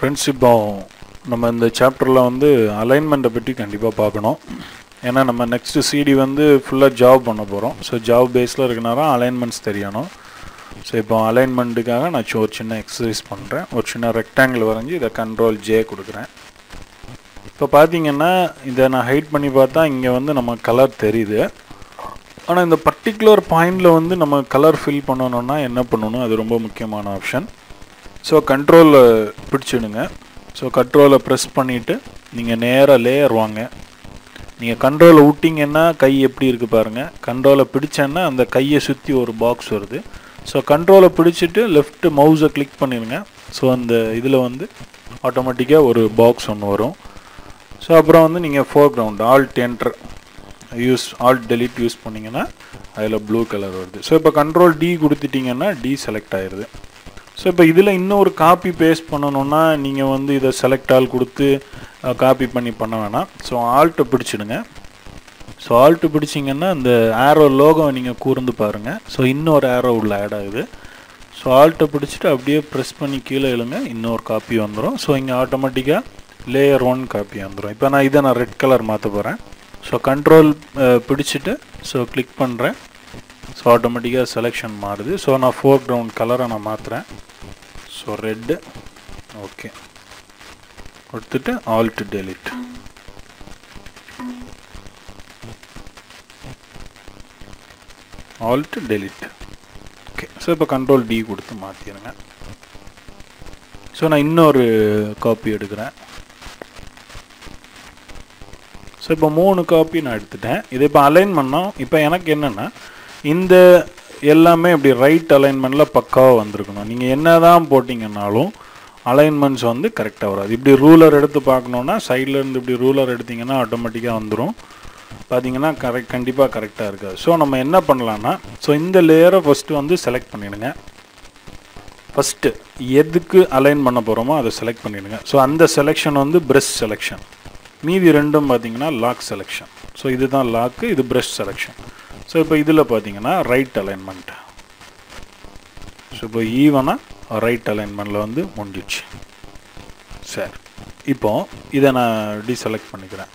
Friends, இப்போ நம்ம இந்த சாப்டரில் வந்து அலைன்மெண்ட்டை பற்றி கண்டிப்பாக பார்க்கணும். ஏன்னா நம்ம நெக்ஸ்ட்டு சிடி வந்து ஃபுல்லாக ஜாப் பண்ண போகிறோம். ஸோ ஜாப் பேஸில் இருக்கனால அலைன்மெண்ட்ஸ் தெரியணும். ஸோ இப்போ அலைன்மெண்ட்டுக்காக நான் ஒரு சின்ன எக்ஸசைஸ் பண்ணுறேன். ஒரு சின்ன ரெக்டாங்கிள் வரைஞ்சி இதை Ctrl J கொடுக்குறேன். இப்போ பார்த்தீங்கன்னா இதை நான் ஹைட் பண்ணி பார்த்தா இங்கே வந்து நம்ம கலர் தெரியுது. ஆனால் இந்த பர்டிகுலர் பாயிண்டில் வந்து நம்ம கலர் ஃபில் பண்ணணுன்னா என்ன பண்ணணும், அது ரொம்ப முக்கியமான ஆப்ஷன். ஸோ கண்ட்ரோலில் பிடிச்சிடுங்க. ஸோ கண்ட்ரோலை ப்ரெஸ் பண்ணிவிட்டு நீங்கள் நேராக லேயர் வாங்க. நீங்கள் கண்ட்ரோலை விட்டிங்கன்னா கை எப்படி இருக்குது பாருங்கள். கண்ட்ரோலை பிடிச்சேன்னா அந்த கையை சுற்றி ஒரு பாக்ஸ் வருது. ஸோ கண்ட்ரோலை பிடிச்சிட்டு லெஃப்ட் மவுஸை கிளிக் பண்ணிடுங்க. ஸோ அந்த இதில் வந்து ஆட்டோமேட்டிக்காக ஒரு பாக்ஸ் ஒன்று வரும். ஸோ அப்புறம் வந்து நீங்கள் ஃபோர்க்ரவுண்ட் ஆல்ட் டெலிட் யூஸ் பண்ணிங்கன்னா அதில் ப்ளூ கலர் வருது. ஸோ இப்போ Ctrl D கொடுத்துட்டிங்கன்னா D செலக்ட் ஆயிடுது. ஸோ இப்போ இதில் இன்னொரு காப்பி பேஸ்ட் பண்ணணுன்னா நீங்கள் வந்து இதை செலக்ட் ஆல் கொடுத்து காப்பி பண்ண வேணாம். ஸோ ஆல்ட்டை பிடிச்சிடுங்க. ஸோ ஆல்ட்டு பிடிச்சிங்கன்னா இந்த ஆரோ லோகோ நீங்கள் கூர்ந்து பாருங்கள். ஸோ இன்னொரு ஆரோ உள்ள ஆட் ஆகுது. ஸோ ஆல்ட்டை பிடிச்சிட்டு அப்படியே ப்ரெஸ் பண்ணி கீழே இழுங்க, இன்னொரு காப்பி வந்துடும். ஸோ இங்கே ஆட்டோமேட்டிக்காக லேயர் 1 காப்பி வந்துடும். இப்போ நான் ரெட் கலர் மாற்ற போகிறேன். ஸோ கண்ட்ரோல் பிடிச்சிட்டு ஸோ கிளிக் பண்ணுறேன். ஸோ ஆட்டோமேட்டிக்காக செலெக்ஷன் மாறுது. ஸோ நான் ஃபோர்க்ரவுண்ட் கலரை நான் மாற்றுறேன். ஸோ ரெட்டு ஓகே கொடுத்துட்டு ஆல்ட் டெலிட். ஓகே. ஸோ இப்போ Ctrl D கொடுத்து மாற்றிடுங்க. ஸோ நான் இன்னொரு காப்பி எடுக்கிறேன். ஸோ இப்போ 3 காப்பி நான் எடுத்துட்டேன். இதை இப்போ அலைன் பண்ணோம். இப்போ எனக்கு என்னென்னா இந்த எல்லாமே இப்படி ரைட் அலைன்மெண்ட்டில் பக்காவாக வந்திருக்கணும். நீங்கள் என்ன தான் போட்டிங்கன்னாலும் அலைன்மெண்ட்ஸ் வந்து கரெக்டாக வராது. இப்படி ரூலர் எடுத்து பார்க்கணுன்னா சைட்லேருந்து இப்படி ரூலர் எடுத்திங்கன்னா ஆட்டோமேட்டிக்காக வந்துடும். பார்த்தீங்கன்னா கண்டிப்பாக கரெக்டாக இருக்காது. ஸோ நம்ம என்ன பண்ணலான்னா இந்த லேயரை ஃபஸ்ட்டு வந்து செலக்ட் பண்ணிவிடுங்க. ஃபஸ்ட்டு எதுக்கு அலைன் பண்ண போகிறோமோ அதை செலக்ட் பண்ணிவிடுங்க. ஸோ அந்த செலெக்ஷன் வந்து ப்ரஷ் செலெக்ஷன். மீதி ரெண்டும் பார்த்தீங்கன்னா லாக் செலெக்ஷன். ஸோ இதுதான் லாக்கு, இது ப்ரஷ் செலெக்ஷன். ஸோ இப்போ இதில் பார்த்தீங்கன்னா ரைட் அலைன்மெண்ட். ஸோ இப்போ ஈவனாக ரைட் அலைன்மெண்ட்டில் வந்து முடிஞ்சிச்சு. சரி, இப்போது இதை நான் டீசெலக்ட் பண்ணிக்கிறேன்.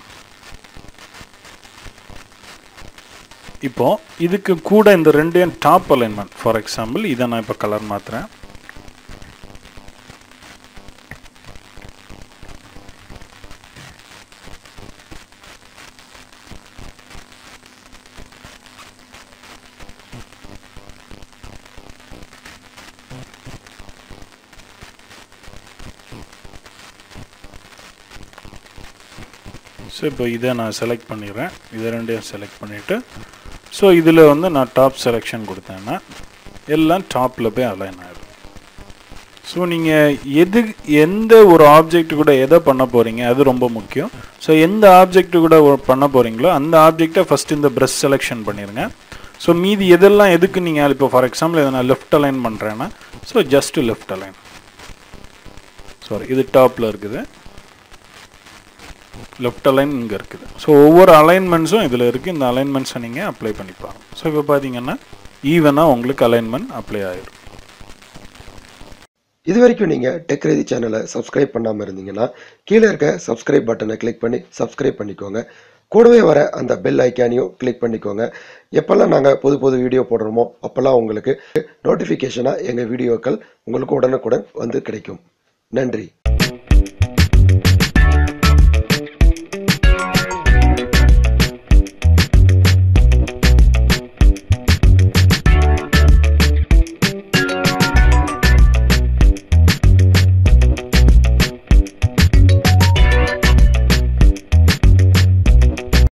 இப்போது இதுக்கு கூட இந்த ரெண்டையும் டாப் அலைன்மெண்ட், ஃபார் எக்ஸாம்பிள் இதை நான் இப்போ கலர் மாற்றுறேன். ஸோ இப்போ இதை நான் செலக்ட் பண்ணிடுறேன். இதை ரெண்டையும் செலக்ட் பண்ணிவிட்டு ஸோ இதில் வந்து நான் டாப் செலெக்ஷன் கொடுத்தேன்னா எல்லாம் டாப்பில் போய் அலைன் ஆகிடும். ஸோ நீங்கள் எந்த ஒரு ஆப்ஜெக்ட் கூட எதை பண்ண போகிறீங்க அது ரொம்ப முக்கியம். ஸோ எந்த ஆப்ஜெக்ட் கூட பண்ண போகிறீங்களோ அந்த ஆப்ஜெக்டை ஃபஸ்ட்டு இந்த ப்ரஷ் செலெக்ஷன் பண்ணிடுங்க. ஸோ மீதி எதெல்லாம் எதுக்கு நீங்கள் இப்போ ஃபார் எக்ஸாம்பிள் இதை நான் லெஃப்ட் அலைன் பண்ணுறேன்னா so just left align. Sorry, இது டாப்பில் இருக்குது, லெஃப்ட் அலைன் இங்கே இருக்குது. ஸோ ஒவ்வொரு அலைன்மெண்ட்ஸும் இதில் இருக்குது. இந்த அலைன்மெண்ட்ஸை நீங்கள் அப்ளை பண்ணிப்பாங்க. ஸோ இப்போ பார்த்தீங்கன்னா ஈவனாக உங்களுக்கு அலைன்மெண்ட் அப்ளை ஆகிடும். இது வரைக்கும் நீங்கள் டெக்ரேதி சேனலை சப்ஸ்கிரைப் பண்ணாமல் இருந்தீங்கன்னா கீழே இருக்க சப்ஸ்கிரைப் பட்டனை கிளிக் பண்ணி சப்ஸ்கிரைப் பண்ணிக்கோங்க. கூடவே வர அந்த பெல் ஐக்கானையும் கிளிக் பண்ணிக்கோங்க. எப்போல்லாம் நாங்கள் புது வீடியோ போடுறோமோ அப்போல்லாம் உங்களுக்கு நோட்டிஃபிகேஷனாக எங்கள் வீடியோக்கள் உங்களுக்கு உடனுக்குடன் வந்து கிடைக்கும். நன்றி.